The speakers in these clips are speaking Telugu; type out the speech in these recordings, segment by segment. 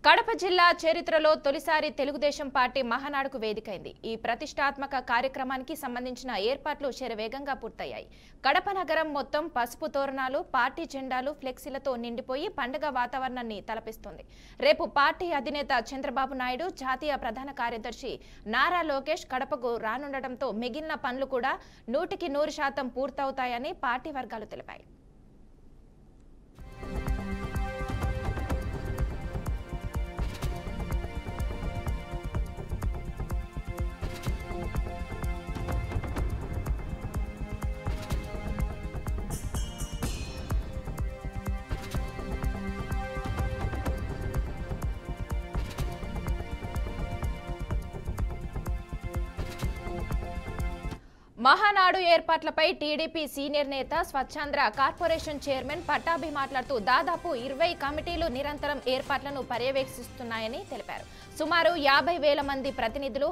కడప జిల్లా చరిత్రలో తొలిసారి తెలుగుదేశం పార్టీ మహానాడుకు వేదికైంది. ఈ ప్రతిష్టాత్మక కార్యక్రమానికి సంబంధించిన ఏర్పాట్లు శరవేగంగా పూర్తయ్యాయి. కడప నగరం మొత్తం పసుపు తోరణాలు, పార్టీ జెండాలు, ఫ్లెక్సీలతో నిండిపోయి పండుగ వాతావరణాన్ని తలపిస్తుంది. రేపు పార్టీ అధినేత చంద్రబాబు నాయుడు, జాతీయ ప్రధాన కార్యదర్శి నారా లోకేష్ కడపకు రానుండటంతో మిగిలిన పనులు కూడా 100% పూర్తవుతాయని పార్టీ వర్గాలు తెలిపాయి. మహానాడు ఏర్పాట్లపై టీడీపీ సీనియర్ నేత స్వచ్ఛాంధ్ర కార్పొరేషన్ చైర్మన్ పట్టాభి మాట్లాడుతూ దాదాపు 20 కమిటీలు నిరంతరం ఏర్పాట్లను పర్యవేక్షిస్తున్నాయని తెలిపారు. సుమారు 50,000 మంది ప్రతినిధులు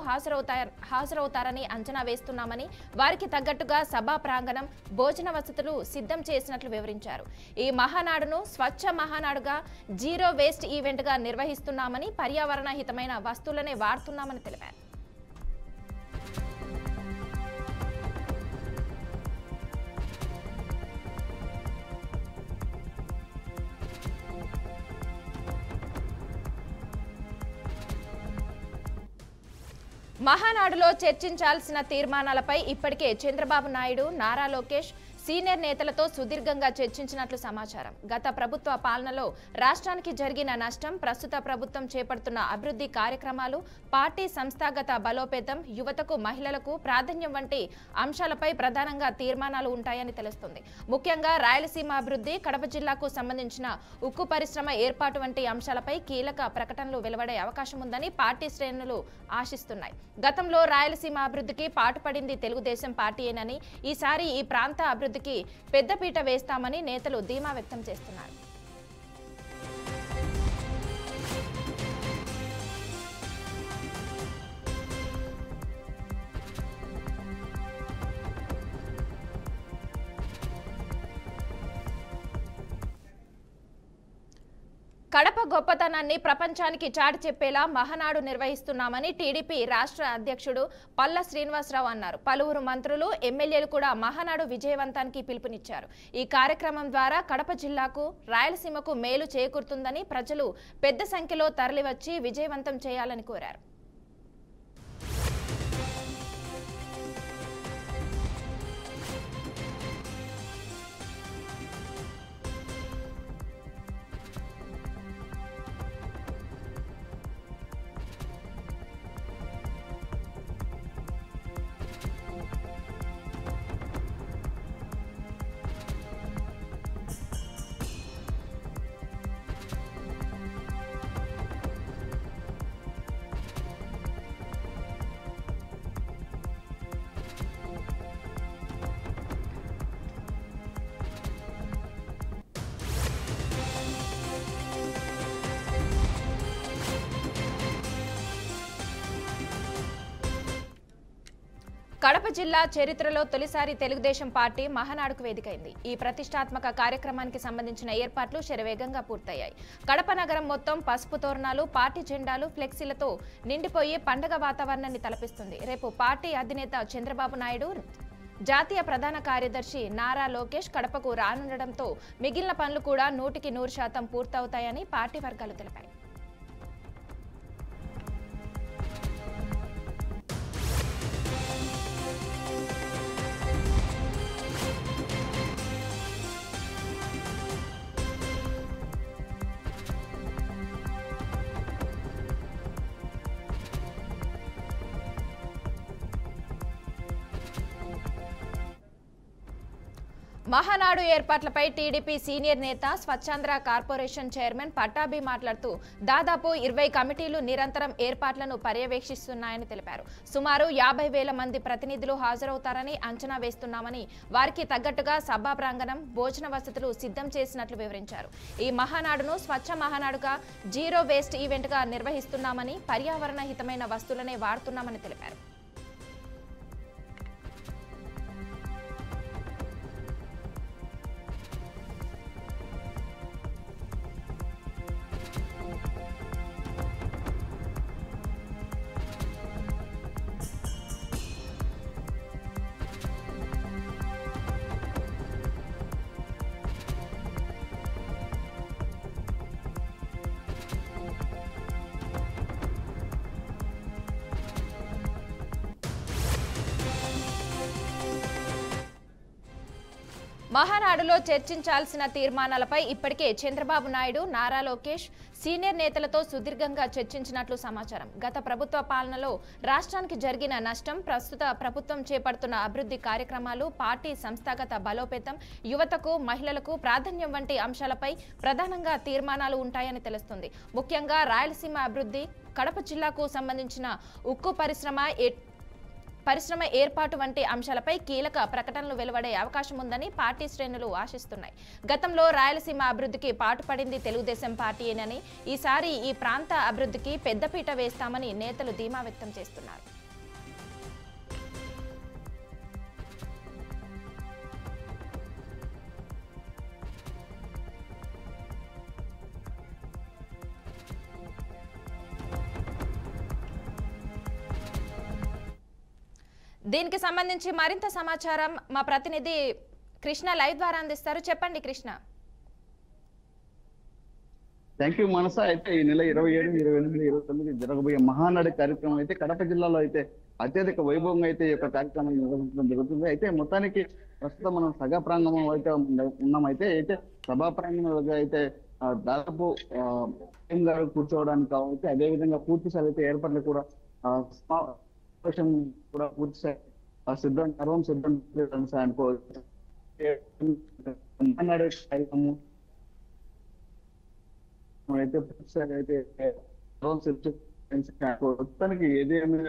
హాజరవుతారని అంచనా వేస్తున్నామని, వారికి తగ్గట్టుగా సభా ప్రాంగణం, భోజన వసతులు సిద్ధం చేసినట్లు వివరించారు. ఈ మహానాడును స్వచ్ఛ మహానాడుగా, జీరో వేస్ట్ ఈవెంట్ గా నిర్వహిస్తున్నామని, పర్యావరణ హితమైన వస్తువులనే వాడుతున్నామని తెలిపారు. మహానాడులో చర్చించాల్సిన తీర్మానాలపై ఇప్పటికే చంద్రబాబు నాయుడు, నారా లోకేష్ సీనియర్ నేతలతో సుదీర్ఘంగా చర్చించినట్లు సమాచారం. గత ప్రభుత్వ పాలనలో రాష్ట్రానికి జరిగిన నష్టం, ప్రస్తుత ప్రభుత్వం చేపడుతున్న అభివృద్ధి కార్యక్రమాలు, పార్టీ సంస్థాగత బలోపేతం, యువతకు, మహిళలకు ప్రాధాన్యం వంటి అంశాలపై ప్రధానంగా తీర్మానాలు ఉంటాయని తెలుస్తుంది. ముఖ్యంగా రాయలసీమ అభివృద్ధి, కడప జిల్లాకు సంబంధించిన ఉక్కు పరిశ్రమ ఏర్పాటు వంటి అంశాలపై కీలక ప్రకటనలు వెలువడే అవకాశం ఉందని పార్టీ శ్రేణులు ఆశిస్తున్నాయి. గతంలో రాయలసీమ అభివృద్ధికి పాటుపడింది తెలుగుదేశం పార్టీయేనని, ఈసారి ఈ ప్రాంత అభివృద్ధికి పెద్దపీట వేస్తామని నేతలు ధీమా వ్యక్తం చేస్తున్నారు. కడప గొప్పతనాన్ని ప్రపంచానికి చాటి చెప్పేలా మహానాడు నిర్వహిస్తున్నామని టీడీపీ రాష్ట్ర అధ్యక్షుడు పల్లా శ్రీనివాసరావు అన్నారు. పలువురు మంత్రులు, ఎమ్మెల్యేలు కూడా మహానాడు విజయవంతానికి పిలుపునిచ్చారు. ఈ కార్యక్రమం ద్వారా కడప జిల్లాకు, రాయలసీమకు మేలు చేకూరుతుందని, ప్రజలు పెద్ద సంఖ్యలో తరలివచ్చి విజయవంతం చేయాలని కోరారు. కడప జిల్లా చరిత్రలో తొలిసారి తెలుగుదేశం పార్టీ మహానాడుకు వేదికైంది. ఈ ప్రతిష్టాత్మక కార్యక్రమానికి సంబంధించిన ఏర్పాట్లు శరవేగంగా పూర్తయ్యాయి. కడప నగరం మొత్తం పసుపు తోరణాలు, పార్టీ జెండాలు, ఫ్లెక్సీలతో నిండిపోయి పండుగ వాతావరణాన్ని తలపిస్తుంది. రేపు పార్టీ అధినేత చంద్రబాబు నాయుడు, జాతీయ ప్రధాన కార్యదర్శి నారా లోకేష్ కడపకు రానుండటంతో మిగిలిన పనులు కూడా 100% పూర్తవుతాయని పార్టీ వర్గాలు తెలిపాయి. మహానాడు ఏర్పాట్లపై టీడీపీ సీనియర్ నేత స్వచ్ఛాంధ్ర కార్పొరేషన్ చైర్మన్ పట్టాభి మాట్లాడుతూ దాదాపు 20 కమిటీలు నిరంతరం ఏర్పాట్లను పర్యవేక్షిస్తున్నాయని తెలిపారు. సుమారు 50,000 మంది ప్రతినిధులు హాజరవుతారని అంచనా వేస్తున్నామని, వారికి తగ్గట్టుగా సభా ప్రాంగణం, భోజన వసతులు సిద్ధం చేసినట్లు వివరించారు. ఈ మహానాడును స్వచ్ఛ మహానాడుగా, జీరో వేస్ట్ ఈవెంట్ గా నిర్వహిస్తున్నామని, పర్యావరణ హితమైన వస్తువులనే వాడుతున్నామని తెలిపారు. మహానాడులో చర్చించాల్సిన తీర్మానాలపై ఇప్పటికే చంద్రబాబు నాయుడు, నారా లోకేష్ సీనియర్ నేతలతో సుదీర్ఘంగా చర్చించినట్లు సమాచారం. గత ప్రభుత్వ పాలనలో రాష్ట్రానికి జరిగిన నష్టం, ప్రస్తుత ప్రభుత్వం చేపడుతున్న అభివృద్ధి కార్యక్రమాలు, పార్టీ సంస్థాగత బలోపేతం, యువతకు, మహిళలకు ప్రాధాన్యం వంటి అంశాలపై ప్రధానంగా తీర్మానాలు ఉంటాయని తెలుస్తుంది. ముఖ్యంగా రాయలసీమ అభివృద్ధి, కడప జిల్లాకు సంబంధించిన ఉక్కు పరిశ్రమ ఏర్పాటు వంటి అంశాలపై కీలక ప్రకటనలు వెలువడే అవకాశం ఉందని పార్టీ శ్రేణులు ఆశిస్తున్నాయి. గతంలో రాయలసీమ అభివృద్ధికి పాటుపడింది తెలుగుదేశం పార్టీయేనని, ఈసారి ఈ ప్రాంత అభివృద్ధికి పెద్దపీట వేస్తామని నేతలు ధీమా వ్యక్తం చేస్తున్నారు. దీనికి సంబంధించి మరింత సమాచారం మా ప్రతినిధి కృష్ణ లైవ్ ద్వారా అందిస్తారు. చెప్పండి కృష్ణ. థ్యాంక్ యూ మనస. అయితే ఈ నెల 27, 28, 29 జరగబోయే మహానాడు కార్యక్రమం అయితే కడప జిల్లాలో అయితే అత్యధిక వైభవంగా అయితే ఈ యొక్క కార్యక్రమం నిర్వహించడం జరుగుతుంది. అయితే మొత్తానికి ప్రస్తుతం మనం సభా ప్రాంగణం అయితే ఉన్నామైతే అయితే సభా ప్రాంగణం అయితే దాదాపు గారు కూర్చోవడానికి కావచ్చు, అదేవిధంగా పూర్తి స్థాయి అయితే ఏర్పాట్లు కూడా కూడా పూర్తి సిద్ధం సర్వం సిద్ధం అనుకోవచ్చు. అయితే పూర్తి స్థాయి అయితే సర్వం సిద్ధం మొత్తానికి ఏదేమి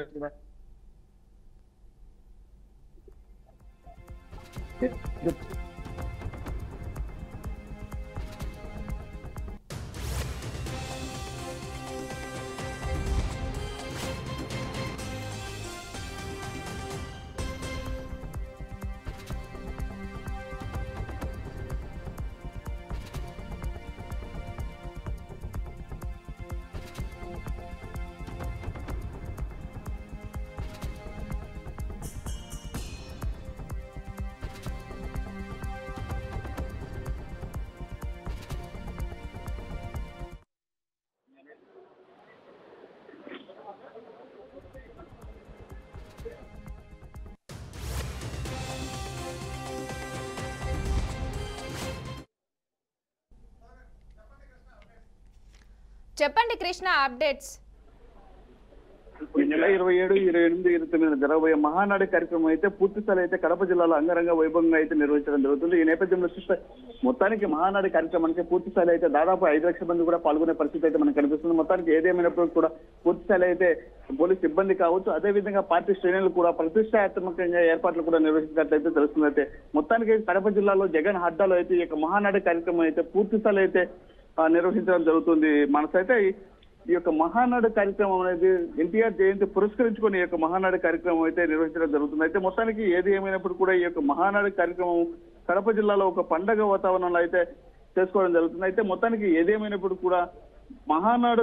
చెప్పండి కృష్ణ అప్డేట్స్. ఈ నెల 27, 28, 29 జరగబోయే మహానాడు కార్యక్రమం అయితే పూర్తి స్థాయి అయితే కడప జిల్లాలో అంగరంగ వైభవంగా అయితే నిర్వహించడం జరుగుతుంది. ఈ నేపథ్యంలో చూస్తే మొత్తానికి మహానాడు కార్యక్రమానికి పూర్తి స్థాయి అయితే దాదాపు 5 లక్షల మంది కూడా పాల్గొనే పరిస్థితి అయితే మనకు కనిపిస్తుంది. మొత్తానికి ఏదేమైనప్పుడు కూడా పూర్తి స్థాయి అయితే పోలీస్ సిబ్బంది కావచ్చు, అదేవిధంగా పార్టీ శ్రేణులు కూడా ప్రతిష్టాత్మకంగా ఏర్పాట్లు కూడా నిర్వహించినట్లయితే తెలుస్తుంది. అయితే మొత్తానికి కడప జిల్లాలో జగన్ హడ్డాలో అయితే ఈ యొక్క మహానాడు కార్యక్రమం అయితే పూర్తి స్థాయి అయితే నిర్వహించడం జరుగుతుంది. మనసైతే ఈ యొక్క మహానాడు కార్యక్రమం అనేది ఎన్టీఆర్ జయంతి పురస్కరించుకొని ఈ యొక్క మహానాడు కార్యక్రమం అయితే నిర్వహించడం జరుగుతుంది. అయితే మొత్తానికి ఏది ఏమైనప్పుడు కూడా ఈ యొక్క మహానాడు కార్యక్రమం కడప జిల్లాలో ఒక పండగ వాతావరణంలో అయితే చేసుకోవడం జరుగుతుంది. అయితే మొత్తానికి ఏదేమైనప్పుడు కూడా మహానాడు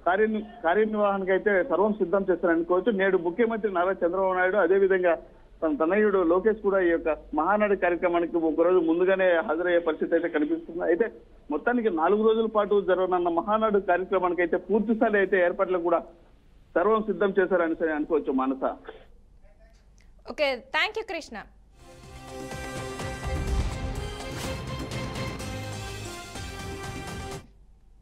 కార్యనిర్వహణకు అయితే సర్వం సిద్ధం చేస్తారనుకోవచ్చు. నేడు ముఖ్యమంత్రి నారా చంద్రబాబు నాయుడు, అదేవిధంగా తన తనయుడు లోకేష్ కూడా ఈ యొక్క మహానాడు కార్యక్రమానికి ఒకరోజు ముందుగానే హాజరయ్యే పరిస్థితి అయితే కనిపిస్తుంది. అయితే మొత్తానికి 4 రోజుల పాటు జరగనున్న మహానాడు కార్యక్రమానికి అయితే పూర్తి స్థాయి అయితే ఏర్పాట్లు కూడా సర్వం సిద్ధం చేశారని అనుకోవచ్చు Manasa. Okay, thank you Krishna.